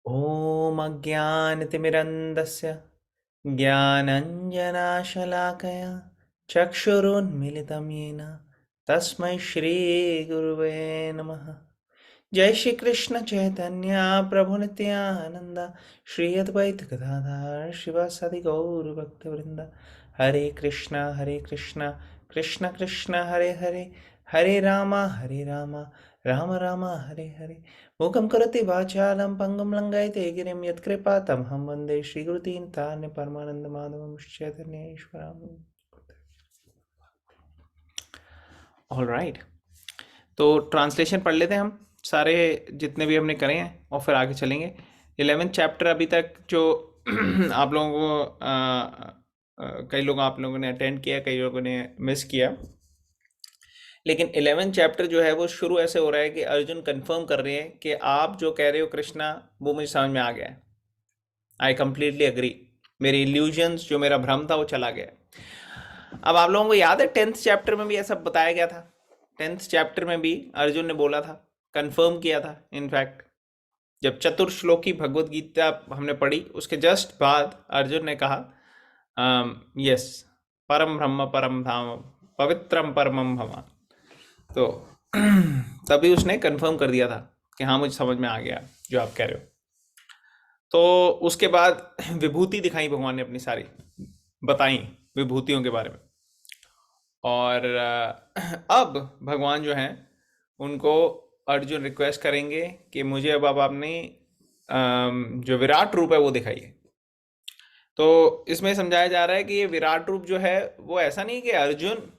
ॐ अज्ञानतिमिरन्धस्य ज्ञानञ्जनाशलाकया चक्षुरुन्मिलितं येन तस्मै श्रीगुरुवे नमः। जय श्री कृष्ण चैतन्य प्रभु नित्यानंद श्री अद्वैत गदाधर शिवासादि गौर भक्तवृंद। हरे कृष्णा कृष्ण कृष्ण हरे हरे हरे राम राम राम हरे हरे। मूकं करोति वाचालं पंगुं लङ्घयते गिरिं यत्कृपा तमहं वन्दे श्रीगुरुतीं तान् परमानन्दमाधवं चैतन्येश्वरम्। ऑल राइट, तो ट्रांसलेशन पढ़ लेते हैं हम सारे जितने भी हमने करे हैं और फिर आगे चलेंगे। 11th चैप्टर अभी तक जो आप लोगों को कई लोग आप लोगों ने अटेंड किया, कई लोगों ने मिस किया, लेकिन 11th चैप्टर जो है वो शुरू ऐसे हो रहा है कि अर्जुन कंफर्म कर रहे हैं कि आप जो कह रहे हो कृष्णा वो मुझे समझ में आ गया है। आई कंप्लीटली अग्री, मेरे इल्यूजन्स जो मेरा भ्रम था वो चला गया। अब आप लोगों को याद है 10th चैप्टर में भी ऐसा बताया गया था। 10th चैप्टर में भी अर्जुन ने बोला था, कंफर्म किया था। इनफैक्ट जब चतुर्श्लोकी भगवत गीता हमने पढ़ी उसके जस्ट बाद अर्जुन ने कहा यस परम ब्रह्म परम धाम पवित्रम परमम भवा। तो तभी उसने कंफर्म कर दिया था कि हाँ मुझे समझ में आ गया जो आप कह रहे हो। तो उसके बाद विभूति दिखाई भगवान ने, अपनी सारी बताई विभूतियों के बारे में। और अब भगवान जो हैं उनको अर्जुन रिक्वेस्ट करेंगे कि मुझे अब आप अपनी जो विराट रूप है वो दिखाइए। तो इसमें समझाया जा रहा है कि ये विराट रूप जो है वो ऐसा नहीं कि अर्जुन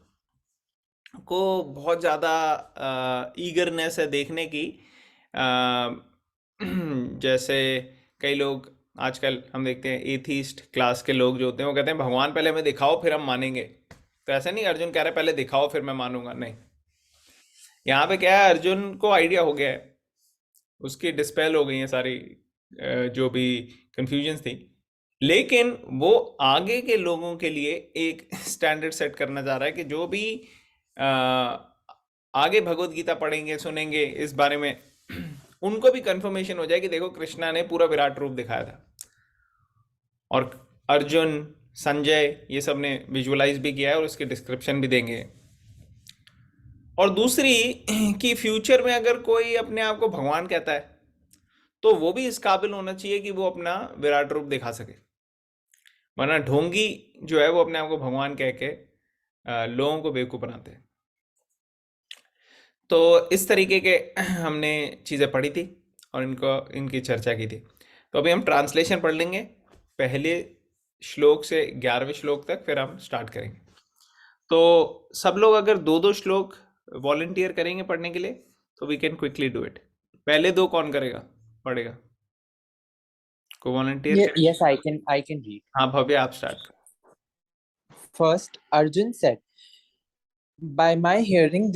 को बहुत ज़्यादा ईगरनेस है देखने की। जैसे कई लोग आजकल हम देखते हैं एथीस्ट क्लास के लोग जो होते हैं वो कहते हैं भगवान पहले हमें दिखाओ फिर हम मानेंगे। तो ऐसा नहीं, अर्जुन कह रहा है पहले दिखाओ फिर मैं मानूंगा, नहीं। यहाँ पे क्या है, अर्जुन को आइडिया हो गया है, उसकी डिस्पेल हो गई है सारी जो भी कंफ्यूजन थी। लेकिन वो आगे के लोगों के लिए एक स्टैंडर्ड सेट करना चाह रहा है कि जो भी आगे भगवत गीता पढ़ेंगे सुनेंगे इस बारे में उनको भी कंफर्मेशन हो जाए कि देखो कृष्णा ने पूरा विराट रूप दिखाया था। और अर्जुन, संजय, ये सब ने विजुअलाइज भी किया है और उसकी डिस्क्रिप्शन भी देंगे। और दूसरी कि फ्यूचर में अगर कोई अपने आप को भगवान कहता है तो वो भी इस काबिल होना चाहिए कि वो अपना विराट रूप दिखा सके, वरना ढोंगी जो है वो अपने आप को भगवान कह के लोगों को बेवकूफ़ बनाते हैं। तो इस तरीके के हमने चीज़ें पढ़ी थी और इनकी चर्चा की थी। तो अभी हम ट्रांसलेशन पढ़ लेंगे पहले श्लोक से 11वें श्लोक तक, फिर हम स्टार्ट करेंगे। तो सब लोग अगर दो दो श्लोक वॉलंटियर करेंगे पढ़ने के लिए तो we can quickly do it. पहले दो कौन करेगा, पढ़ेगा, को वॉलंटियर Yeah, करें? yes, I can read. हाँ भव्य, आप start. First, Arjun said, by my hearing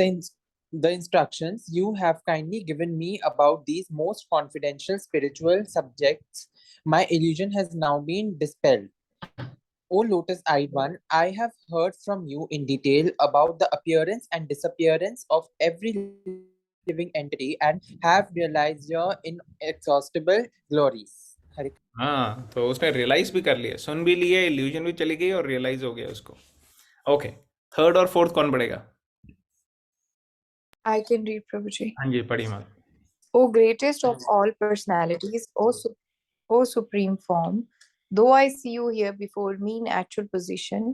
the instructions you have kindly given me about these most confidential spiritual subjects, my illusion has now been dispelled. O lotus-eyed one, I have heard from you in detail about the appearance and disappearance of every living entity and have realized your inexhaustible glories. Hare हाँ, तो उसने realise भी कर लिया, सुन भी लिए, illusion भी चली गई और रियलाइज हो गया उसको। ओके, थर्ड और फोर्थ कौन पढ़ेगा? I can read, Prabhuji. हाँ जी, पढ़िए माँ। O greatest of all personalities, O supreme form, though I see you here before me in actual position,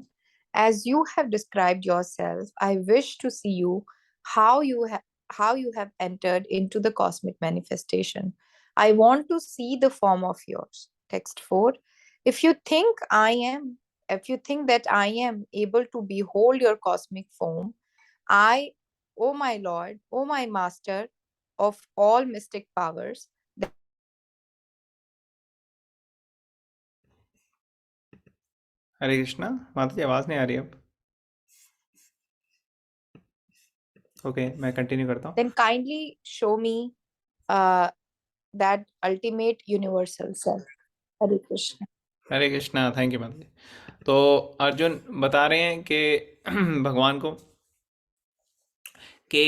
as you have described yourself, I wish to see you how you have entered into the cosmic manifestation. I want to see the form of yours. Text 4. If you think if you think that I am able to behold your cosmic form, I, O my Lord, O my Master of all mystic powers, हरे कृष्णा। माता जी आवाज़ नहीं आ रही अब। Okay, मैं continue करता हूँ। then kindly show me uh, that ultimate universal self. Hare Krishna. Hare Krishna, thank you माता जी। तो अर्जुन बता रहे हैं कि भगवान को कि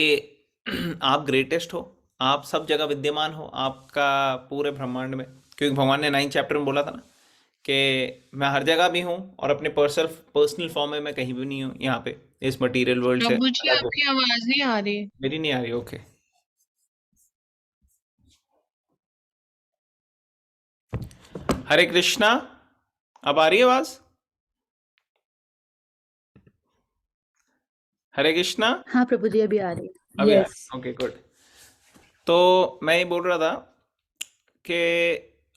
आप ग्रेटेस्ट हो, आप सब जगह विद्यमान हो, आपका पूरे ब्रह्मांड में क्योंकि भगवान ने 9 चैप्टर में बोला था ना कि मैं हर जगह भी हूँ और अपने पर्सनल फॉर्म में मैं कहीं भी नहीं हूँ यहाँ पे इस मटेरियल वर्ल्ड से प्रभु जी अलग हो। आपकी आवाज नहीं आ रही। मेरी नहीं आ रही? ओके। हरे कृष्णा, अब आ रही है आवाज? हरे कृष्णा, हाँ प्रभु जी, अभी आ रही है। अभी आ यस। रही? Okay, good. तो मैं ये बोल रहा था कि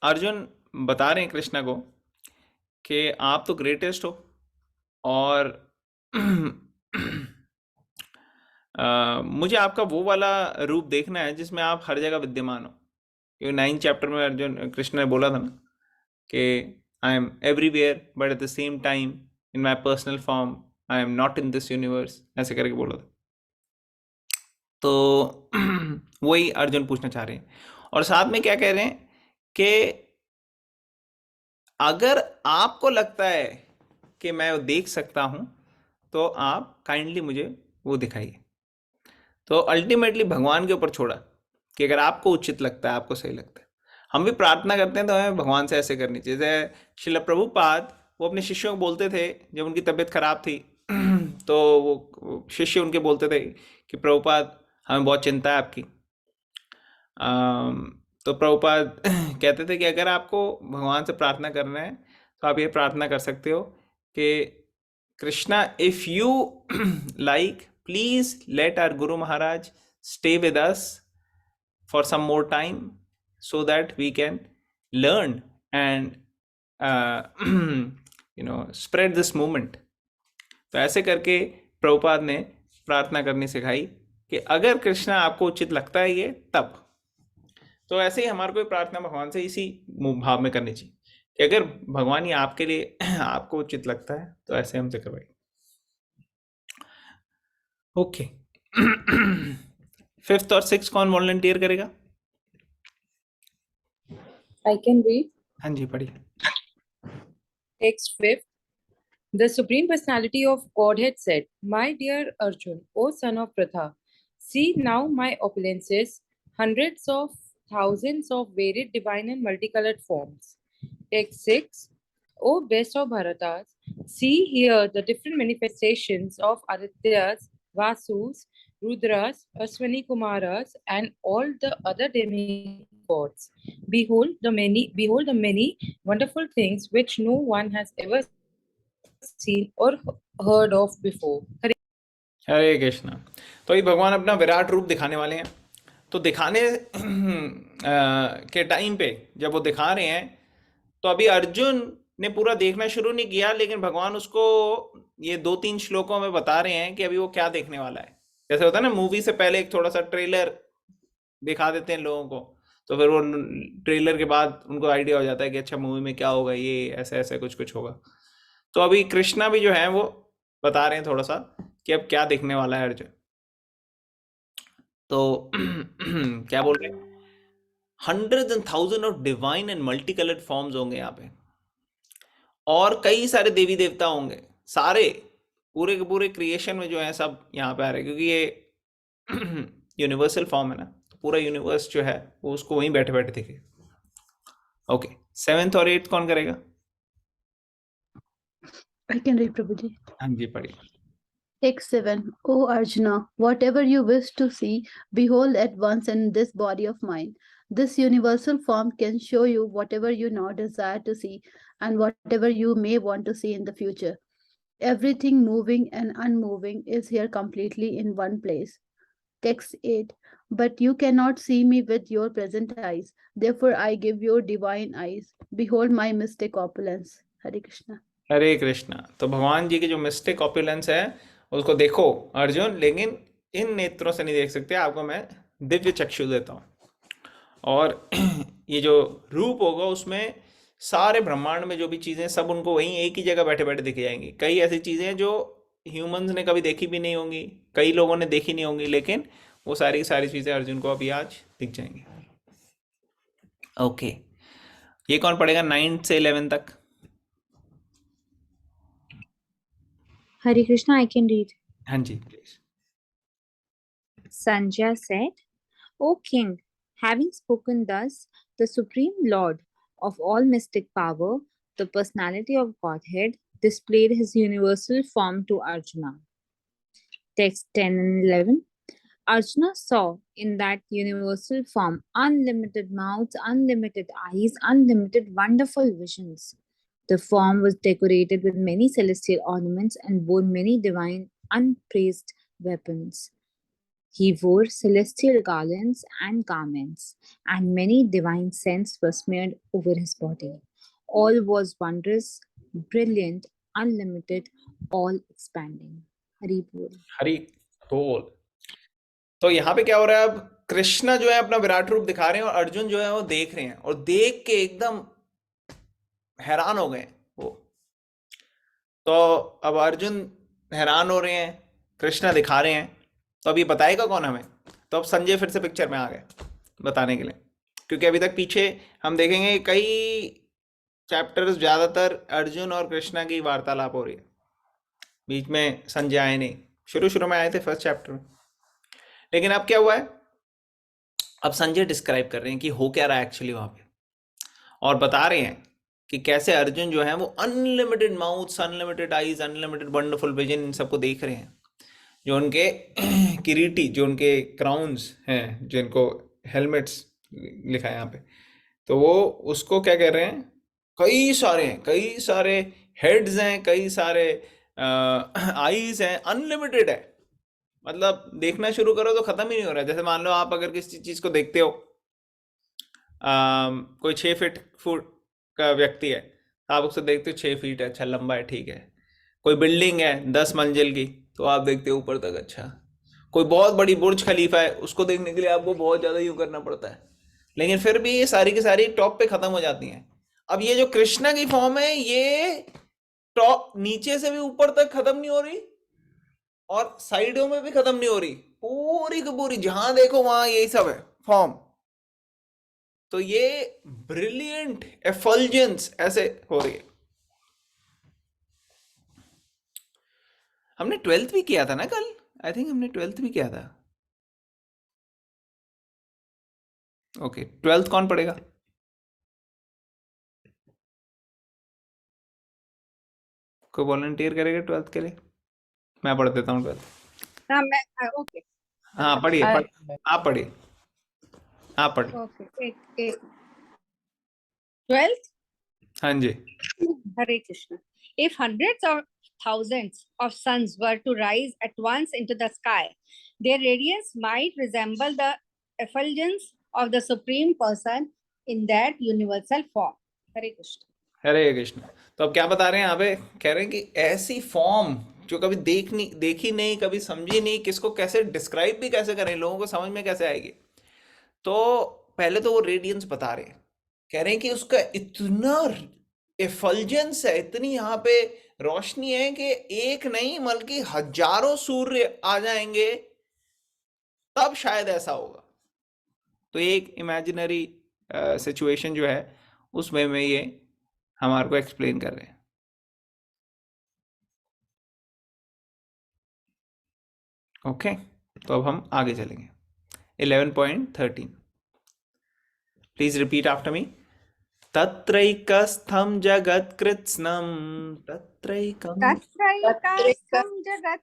अर्जुन बता रहे हैं कृष्णा को कि आप तो ग्रेटेस्ट हो और मुझे आपका वो वाला रूप देखना है जिसमें आप हर जगह विद्यमान हो। क्योंकि 9 चैप्टर में अर्जुन कृष्ण ने बोला था ना कि I am everywhere but at the same time in my personal form I am not in this universe, ऐसे करके बोला था। तो वही अर्जुन पूछना चाह रहे हैं और साथ में क्या कह रहे हैं कि अगर आपको लगता है कि मैं वो देख सकता हूं तो आप काइंडली मुझे वो दिखाइए। तो अल्टीमेटली भगवान के ऊपर छोड़ा कि अगर आपको उचित लगता है, आपको सही लगता है। हम भी प्रार्थना करते हैं तो हमें भगवान से ऐसे करनी चाहिए। जैसे श्रील प्रभुपाद वो अपने शिष्यों को बोलते थे जब उनकी तबीयत खराब थी तो वो शिष्य उनके बोलते थे कि प्रभुपाद हमें बहुत चिंता है आपकी। तो प्रभुपाद कहते थे कि अगर आपको भगवान से प्रार्थना करना है तो आप ये प्रार्थना कर सकते हो कि Krishna, if you like, please let our guru Maharaj stay with us for some more time so that we can learn and spread this movement. तो ऐसे करके प्रभुपाद ने प्रार्थना करनी सिखाई कि अगर कृष्णा आपको उचित लगता है ये तब। तो ऐसे ही हमारे को प्रार्थना भगवान से इसी भाव में करनी चाहिए कि अगर भगवान ये आपके लिए आपको उचित लगता है तो ऐसे हमसे करवाइए। ओके। 5th और 6th कौन वॉलंटियर करेगा? I can read. हाँ जी, पढ़िए। Text 5th. The Supreme Personality of Godhead said, My dear Arjun, O son of Pratha, see now my opulences, hundreds of thousands of varied divine and multicolored forms. Text 6. O best of Bharatas, see here the different manifestations of Adityas, Vasus, Rudras, Aswani Kumaras, and all the other demigods. Behold the many wonderful things which no one has ever seen or heard of before. हरे कृष्णा। तो ये भगवान अपना विराट रूप दिखाने वाले हैं। तो दिखाने के टाइम पे जब वो दिखा रहे हैं तो अभी अर्जुन ने पूरा देखना शुरू नहीं किया, लेकिन भगवान उसको ये 2-3 श्लोकों में बता रहे हैं कि अभी वो क्या देखने वाला है। जैसे होता है ना, मूवी से पहले एक थोड़ा सा ट्रेलर दिखा देते हैं लोगों को, तो फिर वो ट्रेलर के बाद उनको आइडिया हो जाता है कि अच्छा मूवी में क्या होगा, ये ऐसा ऐसा कुछ कुछ होगा। तो अभी कृष्णा भी जो है वो बता रहे हैं थोड़ा सा कि अब क्या देखने वाला है अर्जुन। तो क्या बोल रहे हैं? 100s and 1000s of divine and multi coloured forms होंगे यहाँ पे और कई सारे देवी देवता होंगे। सारे पूरे के पूरे क्रिएशन में जो है सब यहाँ पे आ रहे हैं, क्योंकि ये यूनिवर्सल फॉर्म है ना, तो पूरा यूनिवर्स जो है वो उसको वहीं बैठे बैठे दिखे। ओके, 7th और 8th कौन करेगा? I can read प्रभु जी। हाँ जी, पढ़िए। Text 7. O Arjuna, whatever you wish to see, behold at once in this body of mine. This universal form can show you whatever you now desire to see and whatever you may want to see in the future. Everything moving and unmoving is here completely in one place. Text 8. But you cannot see me with your present eyes. Therefore, I give you divine eyes. Behold my mystic opulence. Hare Krishna. हरे कृष्णा। तो भगवान जी की जो mistake opulence है उसको देखो अर्जुन, लेकिन इन नेत्रों से नहीं देख सकते, आपको मैं दिव्य चक्षु देता हूँ। और ये जो रूप होगा उसमें सारे ब्रह्मांड में जो भी चीज़ें सब उनको वहीं एक ही जगह बैठे बैठे दिख जाएंगी। कई ऐसी चीज़ें जो ह्यूमंस ने कभी देखी भी नहीं होंगी, कई लोगों ने देखी नहीं होंगी, लेकिन वो सारी चीज़ें अर्जुन को अभी आज दिख जाएंगी। ओके, ये कौन पढ़ेगा 9 से 11 तक? Hare Krishna, I can read. हाँ जी, please. Sanjaya said, O king, having spoken thus, the Supreme Lord of all mystic power, the personality of Godhead, displayed his universal form to Arjuna. Text 10 and 11. Arjuna saw in that universal form unlimited mouths, unlimited eyes, unlimited wonderful visions. The form was decorated with many celestial ornaments and bore many divine, unpraised weapons. He wore celestial garlands and garments, and many divine scents were smeared over his body. All was wondrous, brilliant, unlimited, all expanding. Hari Bol. हरी बोल। तो यहाँ पे क्या हो रहा है, अब कृष्णा जो है अपना विराट रूप दिखा रहे हैं और अर्जुन जो है वो देख रहे हैं और देख के एकदम हैरान हो गए वो। तो अब अर्जुन हैरान हो रहे हैं, कृष्णा दिखा रहे हैं, तो अभी बताएगा कौन हमें? तो अब संजय फिर से पिक्चर में आ गए बताने के लिए, क्योंकि अभी तक पीछे हम देखेंगे कई चैप्टर्स ज़्यादातर अर्जुन और कृष्णा की वार्तालाप हो रही है, बीच में संजय आए नहीं, शुरू में आए थे फर्स्ट चैप्टर में। लेकिन अब क्या हुआ है, अब संजय डिस्क्राइब कर रहे हैं कि हो क्या रहा है एक्चुअली वहाँ पे, और बता रहे हैं कि कैसे अर्जुन जो है वो unlimited mouths, unlimited eyes, unlimited wonderful vision, इन सबको देख रहे हैं। जो उनके किरीटी, जो उनके क्राउन्स हैं, जिनको हेलमेट्स लिखा है यहाँ पे, तो वो उसको क्या कह रहे हैं, कई सारे हेड्स हैं, कई सारे आईज हैं, अनलिमिटेड है। मतलब देखना शुरू करो तो खत्म ही नहीं हो रहा है। जैसे मान लो आप अगर किसी चीज को देखते हो, कोई 6 फुट का व्यक्ति है, आप उसको देखते हो 6 फीट है, अच्छा लंबा है, ठीक है। कोई बिल्डिंग है 10 मंजिल की, तो आप देखते हो ऊपर तक, अच्छा। कोई बहुत बड़ी बुर्ज खलीफा है, उसको देखने के लिए आपको बहुत ज़्यादा यूँ करना पड़ता है, लेकिन फिर भी ये सारी की सारी टॉप पे ख़त्म हो जाती हैं। अब ये जो कृष्णा की फॉर्म है, ये टॉप नीचे से भी ऊपर तक ख़त्म नहीं हो रही और साइडों में भी ख़त्म नहीं हो रही, पूरी की पूरी जहाँ देखो वहाँ यही सब है फॉर्म। तो ये ब्रिलियंट एफल्जेंस ऐसे हो रही है। हमने 12th भी किया था ना कल, आई थिंक हमने 12th भी किया था। ओके, 12th कौन पढ़ेगा? कोई वॉलंटियर करेगा 12th के लिए? मैं पढ़ देता हूँ 12th। हाँ मैं ओके हाँ पढ़िए, I- आप पढ़िए, आप पढ़िए। ओके एक 12th. हाँ जी। Hare Krishna. If hundreds or thousands of suns were to rise at once into the sky, their radiance might resemble the effulgence of the Supreme Person in that universal form. Hare Krishna. हरे कृष्ण। तो अब क्या बता रहे हैं यहाँ पे, कह रहे हैं कि ऐसी फॉर्म जो कभी देखी नहीं, कभी समझी नहीं, किसको कैसे डिस्क्राइब भी कैसे करें, लोगों को समझ में कैसे आएगी। तो पहले तो वो रेडियंस बता रहे हैं, कह रहे हैं कि उसका इतना एफल्जेंस है, इतनी यहाँ पे रोशनी है कि एक नहीं बल्कि हजारों सूर्य आ जाएंगे तब शायद ऐसा होगा। तो एक इमेजिनरी सिचुएशन जो है उसमें में ये हमारे को एक्सप्लेन कर रहे हैं। ओके, तो अब हम आगे चलेंगे। 11.13 प्लीज रिपीट आफ्टर मी। तत्रैकस्थं जगत्कृत्स्नं तत्रैकं Tatraikasam jagat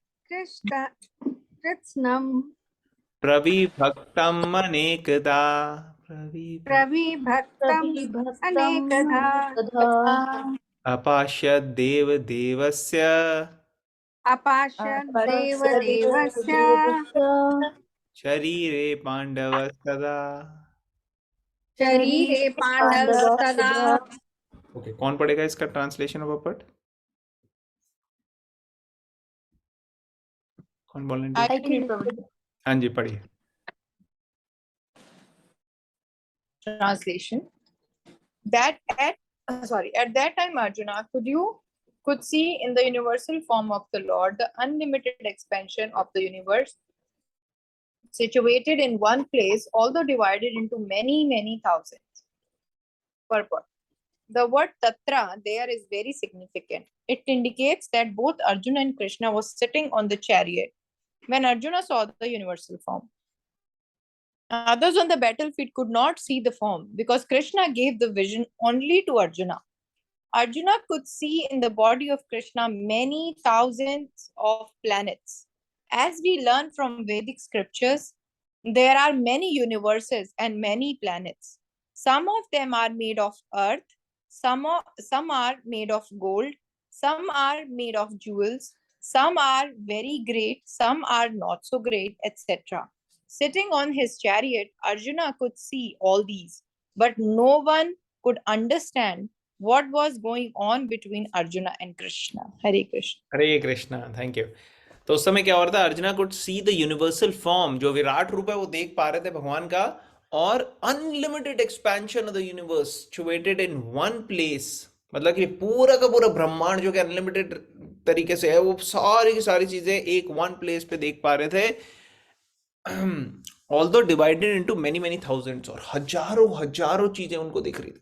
krishnam प्रविभक्तम् अनेकदा pravibhaktam anekadha अपाश्यद् देवदेवस्य apashat devadevasya शरीरे पांडवस्तदा। sharire pandavastada. ओके, कौन पढ़ेगा इसका ट्रांसलेशन ऑफ अपवर्ड? कौन वॉलंटियर? हाँ जी, पढ़िए। Translation. At that time Arjuna could see in the universal form of the Lord the unlimited expansion of the universe, situated in one place, although divided into many thousands. Purport. The word Tatra there is very significant. It indicates that both Arjuna and Krishna was sitting on the chariot when Arjuna saw the universal form. Others on the battlefield could not see the form because Krishna gave the vision only to Arjuna. Arjuna could see in the body of Krishna many thousands of planets. As we learn from Vedic scriptures, there are many universes and many planets. Some of them are made of earth, some are made of gold, some are made of jewels, some are very great, some are not so great, etc. Sitting on his chariot, Arjuna could see all these, but no one could understand what was going on between Arjuna and Krishna. Hare Krishna. Hare Krishna, thank you. तो उस समय क्या हो रहा था, arjuna could see the universal form, जो विराट रूप है वो देख पा रहे थे भगवान का, और unlimited expansion of the universe situated in one place. मतलब कि पूरा का पूरा ब्रह्मांड जो कि अनलिमिटेड तरीके से है, वो सारी की सारी चीजें एक वन प्लेस पे देख पा रहे थे, although divided into many many thousands, और हजारों हजारों चीजें उनको दिख रही थी।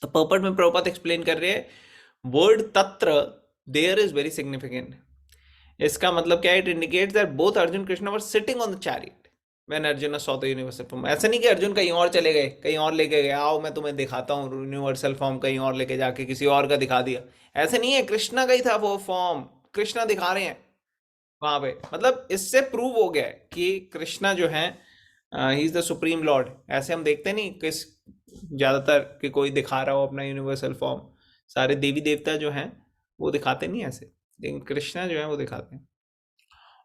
तो पर्पट में प्रभुपाद एक्सप्लेन कर रहे हैं, वर्ड तत्र देयर इज वेरी सिग्निफिकेंट। इसका मतलब क्या है, it indicates that both Arjun Krishna were sitting on the chariot when Arjun saw the universal form. ऐसा नहीं कि अर्जुन कहीं और चले गए, कहीं और लेके गए, आओ मैं तुम्हें दिखाता हूँ यूनिवर्सल फॉर्म, कहीं और लेके जाके किसी और का दिखा दिया, ऐसे नहीं है। कृष्णा का ही था वो फॉर्म, कृष्णा दिखा रहे हैं वहां पे। मतलब इससे प्रूव हो गया है कि कृष्णा जो है he is the supreme Lord. ऐसे हम देखते नहीं किस ज्यादातर कि कोई दिखा रहा हो अपना यूनिवर्सल फॉर्म, सारे देवी देवता जो हैं वो दिखाते नहीं ऐसे, लेकिन कृष्णा जो है वो दिखाते हैं।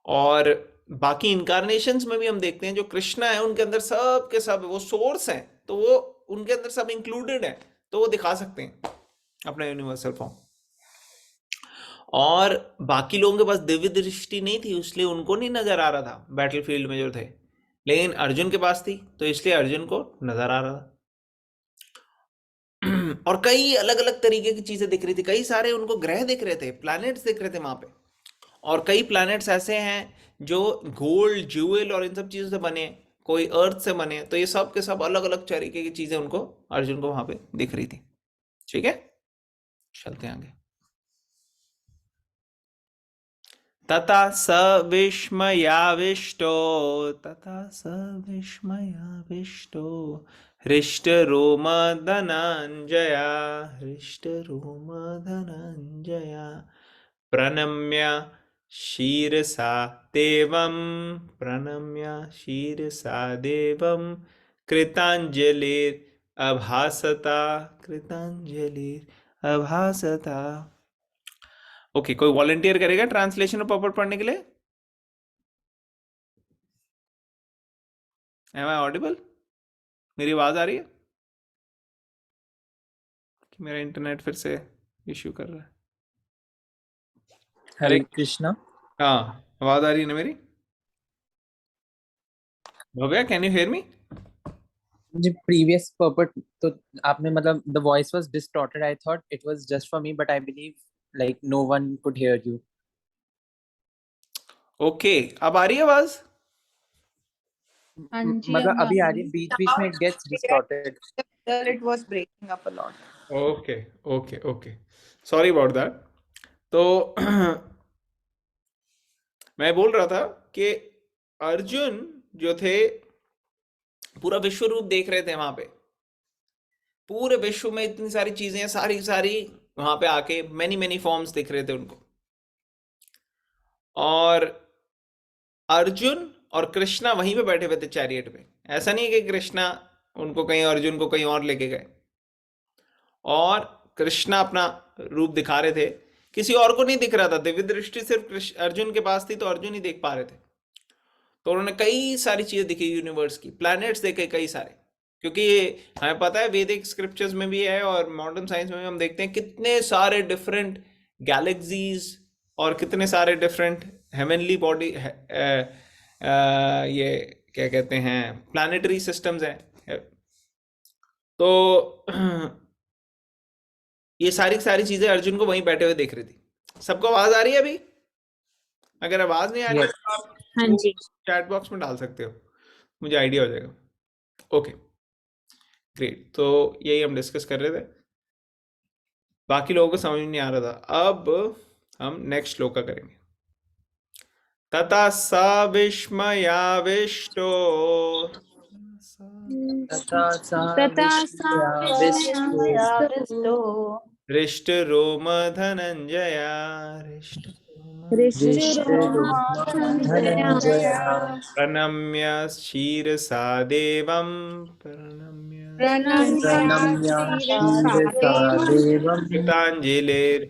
और बाकी इनकारनेशंस में भी हम देखते हैं जो कृष्णा है उनके अंदर सब के सब वो सोर्स हैं, तो वो उनके अंदर सब इंक्लूडेड है, तो वो दिखा सकते हैं अपना यूनिवर्सल फॉर्म। और बाकी लोगों के पास दिव्य दृष्टि नहीं थी, इसलिए उनको नहीं नजर आ रहा था बैटलफील्ड में जो थे, लेकिन अर्जुन के पास थी, तो इसलिए अर्जुन को नजर आ रहा था। और कई अलग अलग तरीके की चीजें दिख रही थी, कई सारे उनको ग्रह दिख रहे थे, प्लैनेट्स दिख रहे थे वहां पे। और कई प्लैनेट्स ऐसे हैं जो गोल्ड ज्यूल और इन सब चीजों से बने, कोई अर्थ से बने, तो ये सब के सब अलग अलग तरीके की चीजें उनको, अर्जुन को वहां पे दिख रही थी। ठीक है, चलते हैं आगे। तथा स विस्मयाविष्टो, तथा स विस्मयाविष्टो हृष्टरोम धनञ्जया, हृष्टरोम धनञ्जया प्रणम्य शीरसा देवं, प्रणम्य शीरसा देवं कृताञ्जलिरभासता, कृताञ्जलिरभासता। ओके, कोई वॉलंटियर करेगा ट्रांसलेशन और पॉपअप पढ़ने के लिए? Am I audible? मेरी आवाज आ रही है कि मेरा इंटरनेट फिर से इश्यू कर रहा है? हरे कृष्णा। हाँ, आवाज आ रही है ना मेरी? Bhavya, can you hear me? जी प्रीवियस पर्पट तो आपने मतलब the voice was distorted, I thought it was just for me, but I believe like no one could hear you. Okay, अब आ रही है आवाज? हाँ जी, मतलब अब आ अभी आ रही रही है। बीच बीच में, it gets distorted. It was breaking up a lot. Okay okay okay, sorry about that. तो मैं बोल रहा था कि अर्जुन जो थे पूरा विश्व रूप देख रहे थे वहां पे, पूरे विश्व में इतनी सारी चीजें, सारी सारी वहां पे आके मेनी मेनी फॉर्म्स दिख रहे थे उनको। और अर्जुन और कृष्णा वहीं पे बैठे हुए थे चैरियट पे। ऐसा नहीं है कि कृष्णा उनको कहीं, अर्जुन को कहीं और लेके गए। और कृष्णा अपना रूप दिखा रहे थे, किसी और को नहीं दिख रहा था, दिव्य दृष्टि सिर्फ अर्जुन के पास थी, तो अर्जुन ही देख पा रहे थे। तो उन्होंने कई सारी चीजें दिखी यूनिवर्स की, प्लैनेट्स देखे कई सारे, क्योंकि हमें पता है वैदिक स्क्रिप्चर्स में भी है और मॉडर्न साइंस में भी हम देखते हैं कितने सारे डिफरेंट गैलेक्सीज और कितने सारे डिफरेंट हेवनली बॉडी, ये क्या कहते हैं, प्लानिटरी सिस्टम्स हैं। तो ये सारी सारी चीजें अर्जुन को वहीं बैठे हुए देख रही थी। सबको आवाज आ रही है अभी? अगर आवाज नहीं आ रही है तो आप हाँ जी। चैट बॉक्स में डाल सकते हो, मुझे आइडिया हो जाएगा। ओके ग्रेट, तो यही हम डिस्कस कर रहे थे, बाकी लोगों को समझ नहीं आ रहा था। अब हम नेक्स्ट श्लोका करेंगे। तथा स विस्मयाविष्टो तथा सा तथा सा विस्मयाविष्टो विस्मयाविष्टो हृष्टरोम धनञ्जया हृष्टरोम हृष्टरोमा धनञ्जया प्रणम्य शिरसा देवं प्रणम्य प्रणम्य शिरसा देवम् कृताञ्जलिरभासता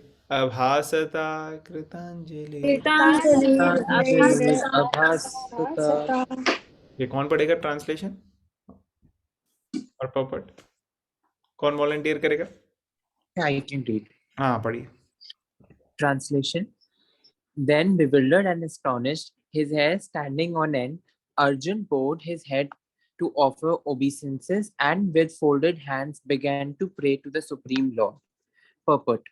कृताञ्जलिरभासत। ये कौन पढ़ेगा ट्रांसलेशन और पॉपट? कौन वॉलंटियर करेगा? I can read. हाँ पढ़िए। Translation. Then, bewildered and astonished, his hair standing on end, Arjun bowed his head to offer obeisances and with folded hands began to pray to the Supreme Lord. Purport.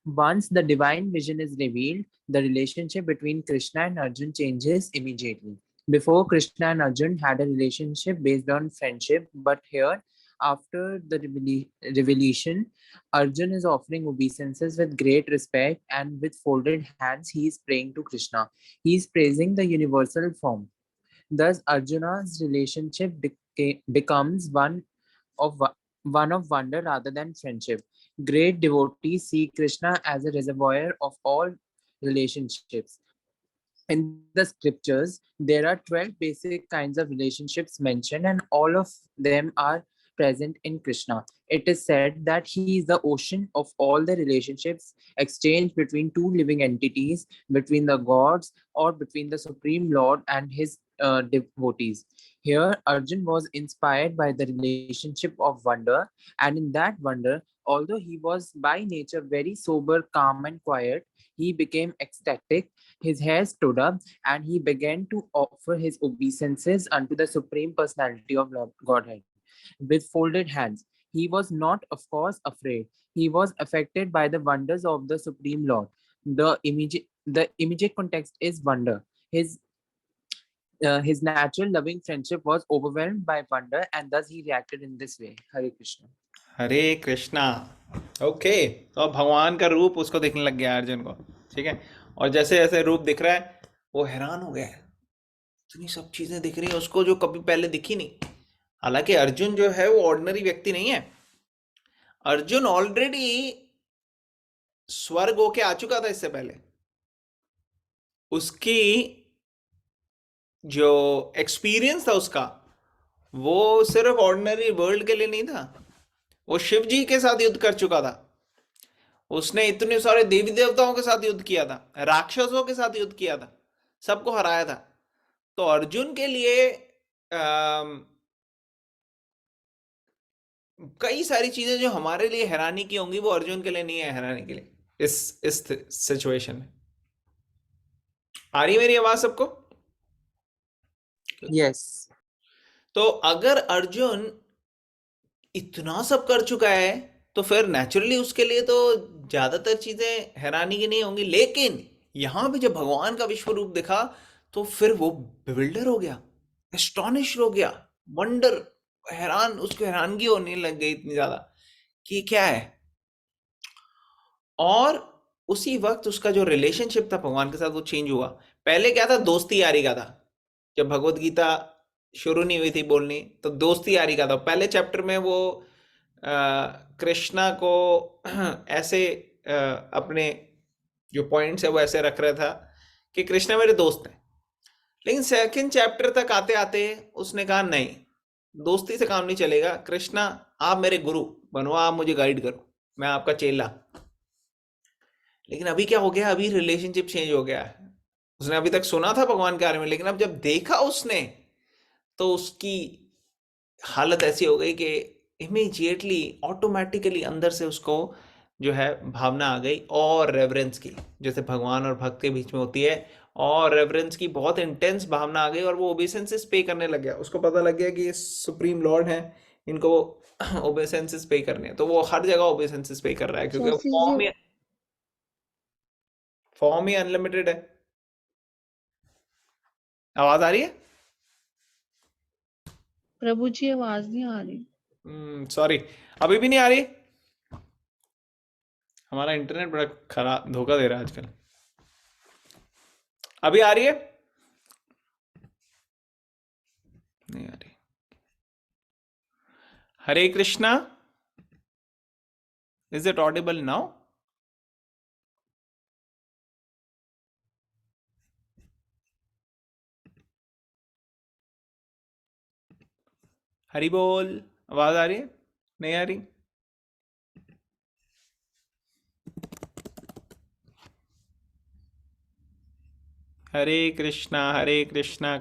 Once the divine vision is revealed, the relationship between Krishna and Arjun changes immediately. Before, Krishna and Arjun had a relationship based on friendship, but here, after the revelation, Arjun is offering obeisances with great respect, and with folded hands, he is praying to Krishna. He is praising the universal form. Thus, Arjuna's relationship becomes one of wonder rather than friendship. Great devotees see Krishna as a reservoir of all relationships. In the scriptures, there are 12 basic kinds of relationships mentioned, and all of them are present in Krishna. It is said that he is the ocean of all the relationships exchanged between two living entities, between the gods, or between the Supreme Lord and his devotees. Here, Arjun was inspired by the relationship of wonder, and in that wonder, although he was by nature very sober, calm, and quiet, he became ecstatic. His hair stood up, and he began to offer his obeisances unto the Supreme Personality of Godhead with folded hands. He was not, of course, afraid. He was affected by the wonders of the Supreme Lord. The immediate context is wonder. His natural loving friendship was overwhelmed by wonder, and thus he reacted in this way. Hare Krishna. Hare Krishna. Okay, तो अब भगवान का रूप उसको दिखने लग गया अर्जुन को, ठीक है। और जैसे जैसे रूप दिख रहा है वो हैरान हो गया है, इतनी सब चीजें दिख रही हैं उसको जो कभी पहले दिखी नहीं। हालांकि अर्जुन जो है वो ऑर्डिनरी व्यक्ति नहीं है, अर्जुन ऑलरेडी स्वर्ग होके आ चुका था इससे पहले। उसकी जो एक्सपीरियंस था उसका, वो सिर्फ ऑर्डिनरी वर्ल्ड के लिए नहीं था, वो शिव जी के साथ युद्ध कर चुका था। उसने इतने सारे देवी देवताओं के साथ युद्ध किया था, राक्षसों के साथ युद्ध किया था, सबको हराया था। तो अर्जुन के लिए कई सारी चीजें जो हमारे लिए हैरानी की होंगी वो अर्जुन के लिए नहीं है हैरानी के लिए इस सिचुएशन में। आ रही मेरी आवाज सबको? Yes. तो अगर अर्जुन इतना सब कर चुका है तो फिर नेचुरली उसके लिए तो ज्यादातर चीजें हैरानी की नहीं होंगी। लेकिन यहां पे जब भगवान का विश्व रूप दिखा तो फिर वो बिविल्डर हो गया, एस्टॉनिश हो गया, वंडर, हैरान, उसको हैरानगी होने लग गई इतनी ज्यादा कि क्या है। और उसी वक्त उसका जो रिलेशनशिप था भगवान के साथ वो चेंज हुआ। पहले क्या था, दोस्ती यारी का था। जब भगवत गीता शुरू नहीं हुई थी बोलनी तो दोस्ती यारी का था। पहले चैप्टर में वो कृष्णा को ऐसे अपने जो पॉइंट्स है वो ऐसे रख रहा था कि कृष्णा मेरे दोस्त हैं। लेकिन सेकंड चैप्टर तक आते आते उसने कहा नहीं, दोस्ती से काम नहीं चलेगा, कृष्णा आप मेरे गुरु बनो, आप मुझे गाइड करो, मैं आपका चेला। लेकिन अभी क्या हो गया, अभी रिलेशनशिप चेंज हो गया है। उसने अभी तक सुना था भगवान के बारे में, लेकिन अब जब देखा उसने तो उसकी हालत ऐसी हो गई कि इमीडिएटली ऑटोमेटिकली अंदर से उसको जो है भावना आ गई और रेवरेंस की, जैसे भगवान और भक्त के बीच में होती है, और रेवरेंस की बहुत इंटेंस भावना आ गई और वो ओबेसेंसेस पे करने लग गया। उसको पता लग गया कि ये सुप्रीम लॉर्ड है, इनको ओबेसेंसेस पे करने हैं, तो वो हर जगह ओबेसेंसेस पे कर रहा है क्योंकि फॉर्म ही अनलिमिटेड है। आवाज आ रही है? प्रभु जी आवाज नहीं आ रही। सॉरी, अभी भी नहीं आ रही? हमारा इंटरनेट बड़ा खराब धोखा दे रहा है आजकल। अभी आ रही है? नहीं आ रही। Hare Krishna, is it audible now? Hari बोल, आवाज आ रही है? नहीं आ रही? हरे कृष्णा कृष्ण